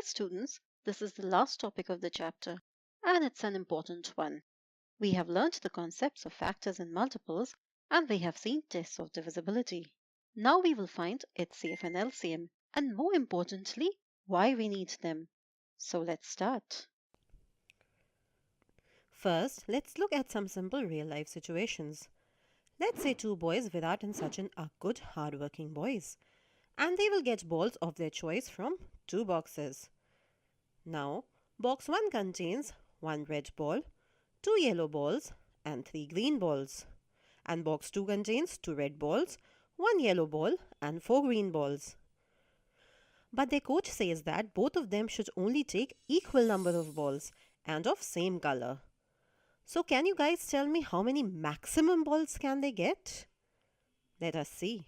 Hi students, this is the last topic of the chapter and it's an important one. We have learnt the concepts of factors and multiples and we have seen tests of divisibility. Now we will find HCF and LCM and more importantly, why we need them. So let's start. First, let's look at some simple real-life situations. Let's say two boys, Virat and Sachin, are good, hard-working boys, and they will get balls of their choice from two boxes. Now, box 1 contains one red ball, two yellow balls, and three green balls. And box 2 contains two red balls, one yellow ball, and four green balls. But their coach says that both of them should only take equal number of balls and of same color. So can you guys tell me how many maximum balls can they get? Let us see.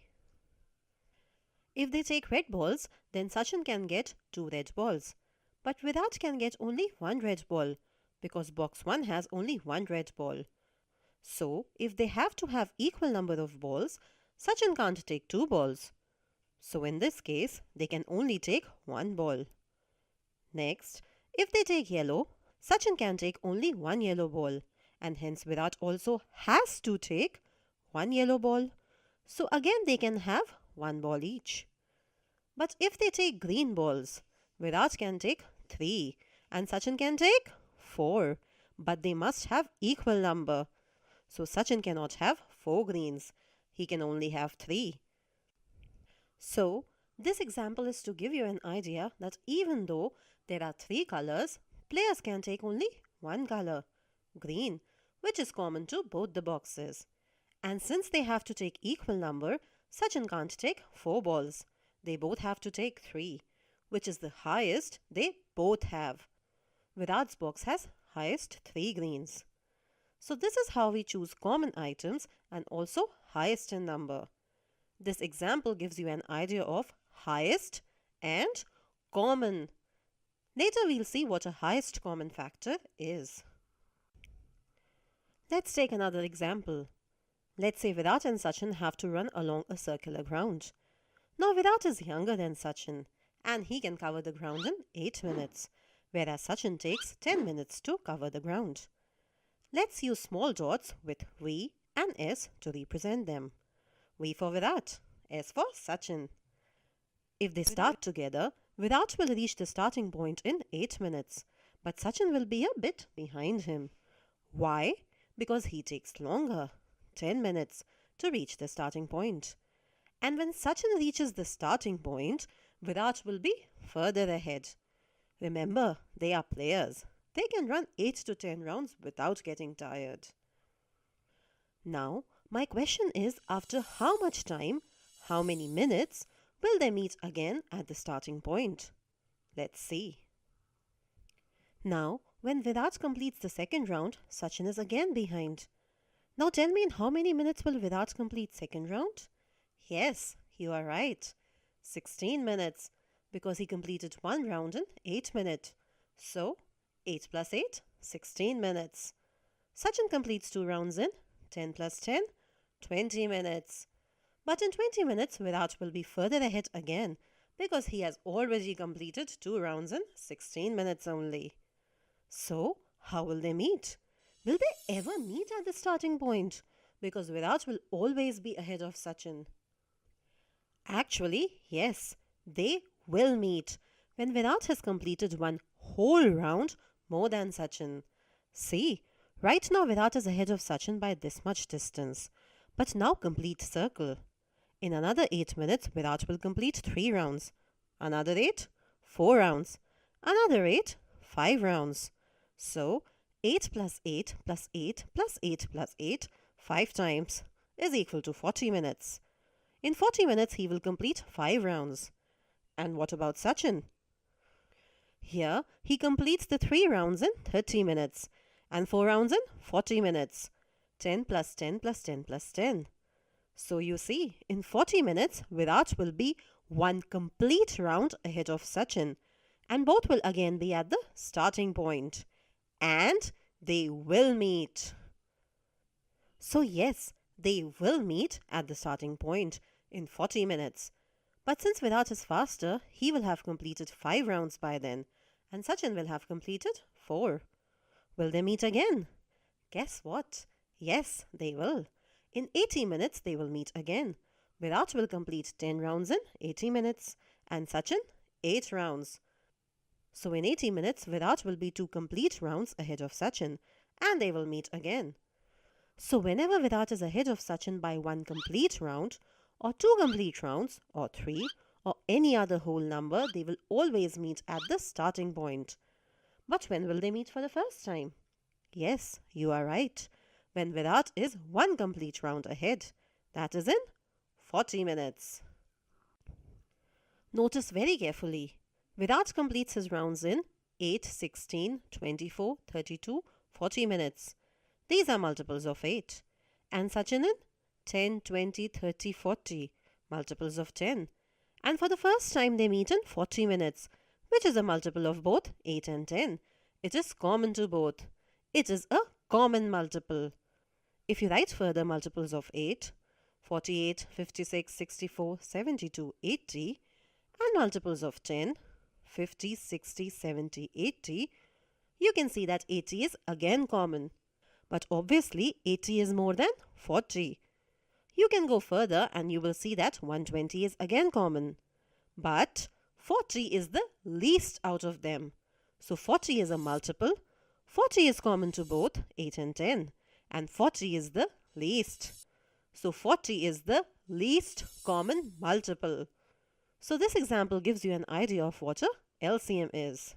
If they take red balls, then Sachin can get two red balls. But Virat can get only one red ball because box 1 has only one red ball. So if they have to have equal number of balls, Sachin can't take two balls. So in this case, they can only take one ball. Next, if they take yellow, Sachin can take only one yellow ball, and hence Virat also has to take one yellow ball. So again they can have one ball each. But if they take green balls, Virat can take three and Sachin can take four. But they must have equal number. So Sachin cannot have four greens. He can only have three. So this example is to give you an idea that even though there are three colors, players can take only one color, green, which is common to both the boxes. And since they have to take equal number, Sachin can't take four balls. They both have to take three, which is the highest they both have. Virat's box has highest three greens. So this is how we choose common items and also highest in number. This example gives you an idea of highest and common. Later we'll see what a highest common factor is. Let's take another example. Let's say Virat and Sachin have to run along a circular ground. Now Virat is younger than Sachin and he can cover the ground in 8 minutes, whereas Sachin takes 10 minutes to cover the ground. Let's use small dots with V and S to represent them. V for Virat, S for Sachin. If they start together, Virat will reach the starting point in 8 minutes, but Sachin will be a bit behind him. Why? Because he takes longer, 10 minutes, to reach the starting point. And when Sachin reaches the starting point, Virat will be further ahead. Remember, they are players. They can run 8 to 10 rounds without getting tired. Now, my question is, after how much time, how many minutes, will they meet again at the starting point? Let's see. Now, when Virat completes the second round, Sachin is again behind. Now tell me, in how many minutes will Virat complete second round? Yes, you are right. 16 minutes, because he completed one round in 8 minutes. So, 8 plus 8, 16 minutes. Sachin completes two rounds in 10 plus 10, 20 minutes. But in 20 minutes, Virat will be further ahead again, because he has already completed two rounds in 16 minutes only. So, how will they meet? Will they ever meet at the starting point? Because Virat will always be ahead of Sachin. Actually, yes, they will meet when Virat has completed one whole round more than Sachin. See, right now Virat is ahead of Sachin by this much distance. But now complete circle. In another 8 minutes, Virat will complete 3 rounds. Another 8, 4 rounds. Another 8, 5 rounds. So, 8 plus 8 plus 8 plus 8 plus 8, 5 times, is equal to 40 minutes. In 40 minutes, he will complete 5 rounds. And what about Sachin? Here, he completes the 3 rounds in 30 minutes and 4 rounds in 40 minutes. 10 plus 10 plus 10 plus 10. So you see, in 40 minutes, Virat will be one complete round ahead of Sachin. And both will again be at the starting point. And they will meet. So yes, they will meet at the starting point in 40 minutes. But since Virat is faster, he will have completed 5 rounds by then, and Sachin will have completed 4. Will they meet again? Guess what? Yes, they will. In 80 minutes, they will meet again. Virat will complete 10 rounds in 80 minutes, and Sachin 8 rounds. So in 80 minutes, Virat will be 2 complete rounds ahead of Sachin, and they will meet again. So whenever Virat is ahead of Sachin by 1 complete round, or 2 complete rounds, or 3, or any other whole number, they will always meet at the starting point. But when will they meet for the first time? Yes, you are right. When Virat is 1 complete round ahead. That is in 40 minutes. Notice very carefully. Virat completes his rounds in 8, 16, 24, 32, 40 minutes. These are multiples of 8. And Sachin in 10, 20, 30, 40. Multiples of 10. And for the first time they meet in 40 minutes, which is a multiple of both 8 and 10. It is common to both. It is a common multiple. If you write further multiples of 8, 48, 56, 64, 72, 80, and multiples of 10, 50, 60, 70, 80, you can see that 80 is again common. But obviously 80 is more than 40. You can go further and you will see that 120 is again common. But 40 is the least out of them. So 40 is a multiple. 40 is common to both 8 and 10. And 40 is the least. So 40 is the least common multiple. So this example gives you an idea of what a LCM is.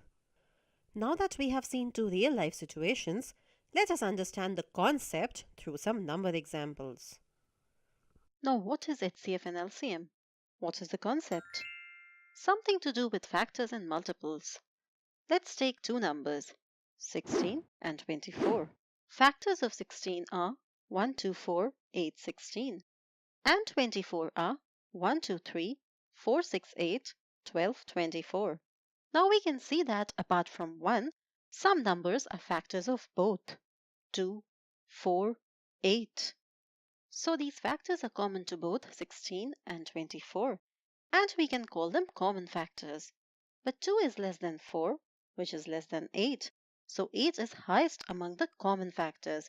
Now that we have seen 2 real life situations, let us understand the concept through some number examples. Now, what is HCF and LCM? What is the concept? Something to do with factors and multiples. Let's take 2 numbers, 16 and 24. Factors of 16 are 1, 2, 4, 8, 16. And 24 are 1, 2, 3, 4, 6, 8, 12, 24. Now we can see that apart from 1, some numbers are factors of both 2, 4, 8. So these factors are common to both 16 and 24, and we can call them common factors. But 2 is less than 4, which is less than 8, so 8 is highest among the common factors,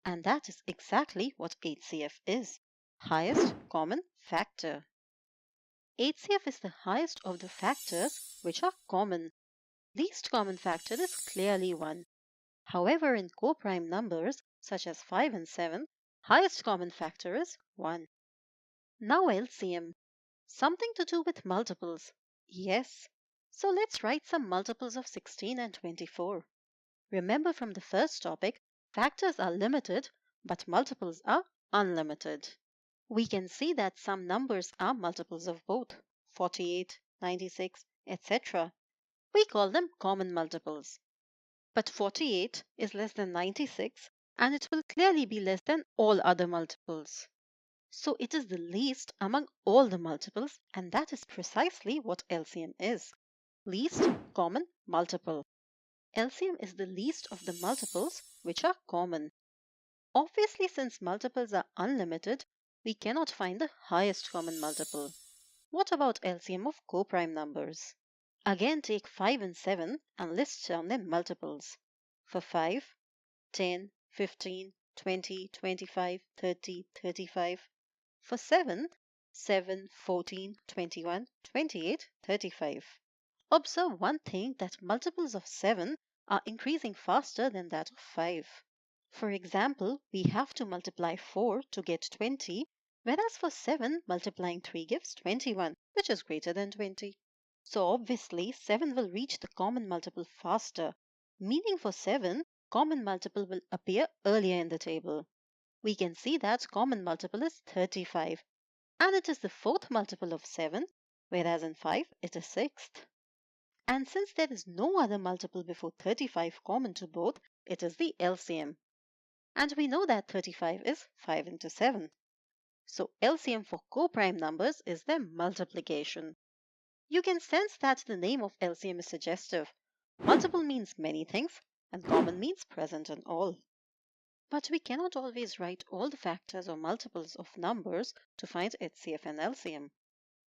and that is exactly what HCF is, highest common factor. HCF is the highest of the factors which are common. Least common factor is clearly 1. However, in co-prime numbers, such as 5 and 7, highest common factor is 1. Now LCM. Something to do with multiples. Yes. So let's write some multiples of 16 and 24. Remember from the first topic, factors are limited, but multiples are unlimited. We can see that some numbers are multiples of both, 48, 96, etc. We call them common multiples. But 48 is less than 96, and it will clearly be less than all other multiples. So it is the least among all the multiples, and that is precisely what LCM is. Least common multiple. LCM is the least of the multiples which are common. Obviously, since multiples are unlimited, we cannot find the highest common multiple. What about LCM of coprime numbers? Again, take 5 and 7 and list down their multiples. For 5, 10, 15, 20, 25, 30, 35. For 7, 7, 14, 21, 28, 35. Observe one thing, that multiples of 7 are increasing faster than that of 5. For example, we have to multiply 4 to get 20, whereas for 7, multiplying 3 gives 21, which is greater than 20. So obviously, 7 will reach the common multiple faster, meaning for 7, common multiple will appear earlier in the table. We can see that common multiple is 35, and it is the fourth multiple of 7, whereas in 5 it is sixth. And since there is no other multiple before 35 common to both, it is the LCM. And we know that 35 is 5 into 7. So LCM for coprime numbers is their multiplication. You can sense that the name of LCM is suggestive. Multiple means many things, and common means present in all. But we cannot always write all the factors or multiples of numbers to find HCF and LCM.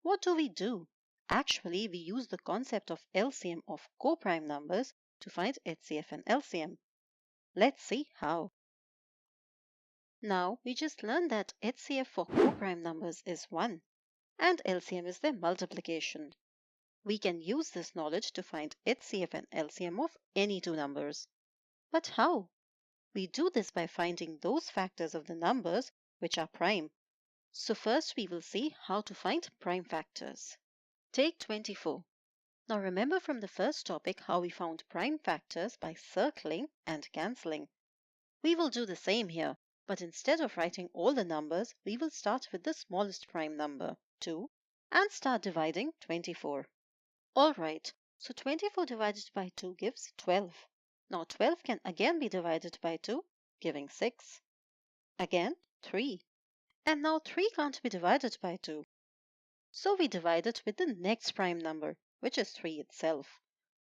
what do? Actually, we use the concept of LCM of co-prime numbers to find HCF and LCM. Let's see how. Now, we just learned that HCF for co-prime numbers is 1 and LCM is their multiplication. We can use this knowledge to find HCF and LCM of any two numbers. But how? We do this by finding those factors of the numbers which are prime. So first we will see how to find prime factors. Take 24. Now remember from the first topic how we found prime factors by circling and cancelling. We will do the same here, but instead of writing all the numbers, we will start with the smallest prime number, 2, and start dividing 24. Alright, so 24 divided by 2 gives 12. Now 12 can again be divided by 2, giving 6. Again, 3. And now 3 can't be divided by 2. So we divide it with the next prime number, which is 3 itself.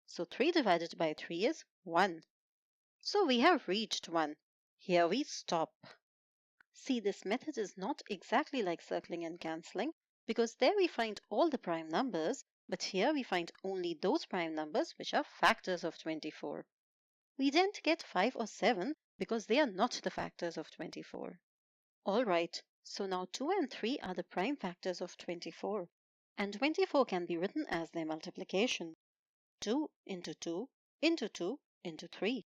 So 3 divided by 3 is 1. So we have reached 1. Here we stop. See, this method is not exactly like circling and cancelling, because there we find all the prime numbers, but here we find only those prime numbers which are factors of 24. We didn't get 5 or 7 because they are not the factors of 24. Alright, so now 2 and 3 are the prime factors of 24, and 24 can be written as their multiplication. 2 into 2 into 2 into 3.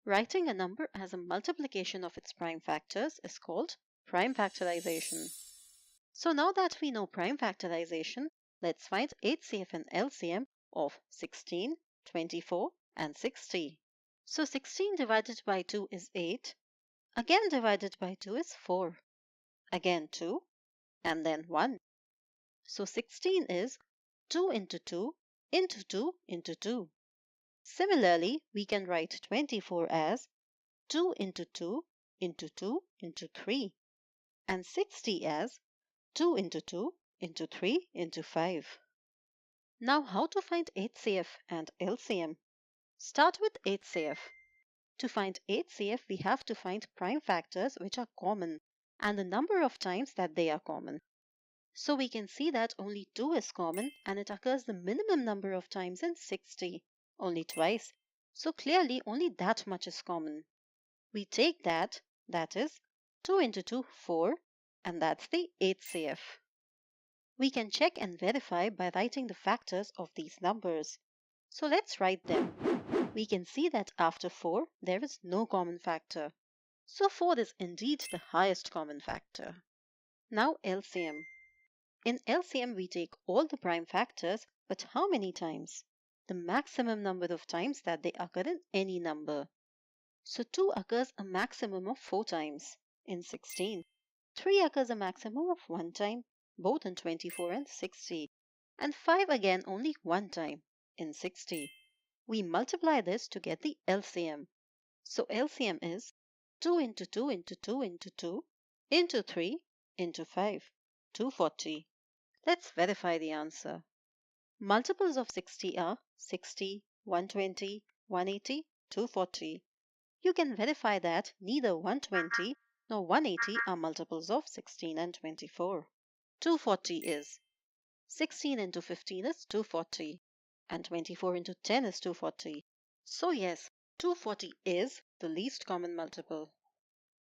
Writing a number as a multiplication of its prime factors is called prime factorization. So now that we know prime factorization, let's find HCF and LCM of 16, 24, and 60. So 16 divided by 2 is 8. Again divided by 2 is 4. Again 2, and then 1. So 16 is 2 into 2 into 2 into 2. Similarly, we can write 24 as 2 into 2 into 2 into 3, and 60 as 2 into 2 into 3 into 5. Now how to find HCF and LCM? Start with HCF. To find HCF, we have to find prime factors which are common and the number of times that they are common. So we can see that only 2 is common and it occurs the minimum number of times in 60, only twice. So clearly only that much is common. We take that is 2 into 2, 4, and that's the HCF. We can check and verify by writing the factors of these numbers. So let's write them. We can see that after 4, there is no common factor. So 4 is indeed the highest common factor. Now LCM. In LCM, we take all the prime factors, but how many times? The maximum number of times that they occur in any number. So 2 occurs a maximum of 4 times in 16. 3 occurs a maximum of 1 time, both in 24 and 60. And 5 again only 1 time in 60. We multiply this to get the LCM. So LCM is 2 into 2 into 2 into 2 into 3 into 5, 240. Let's verify the answer. Multiples of 60 are 60, 120, 180, 240. You can verify that neither 120 nor 180 are multiples of 16 and 24. 240 is 16 into 15 is 240 and 24 into 10 is 240. So yes, 240 is the least common multiple.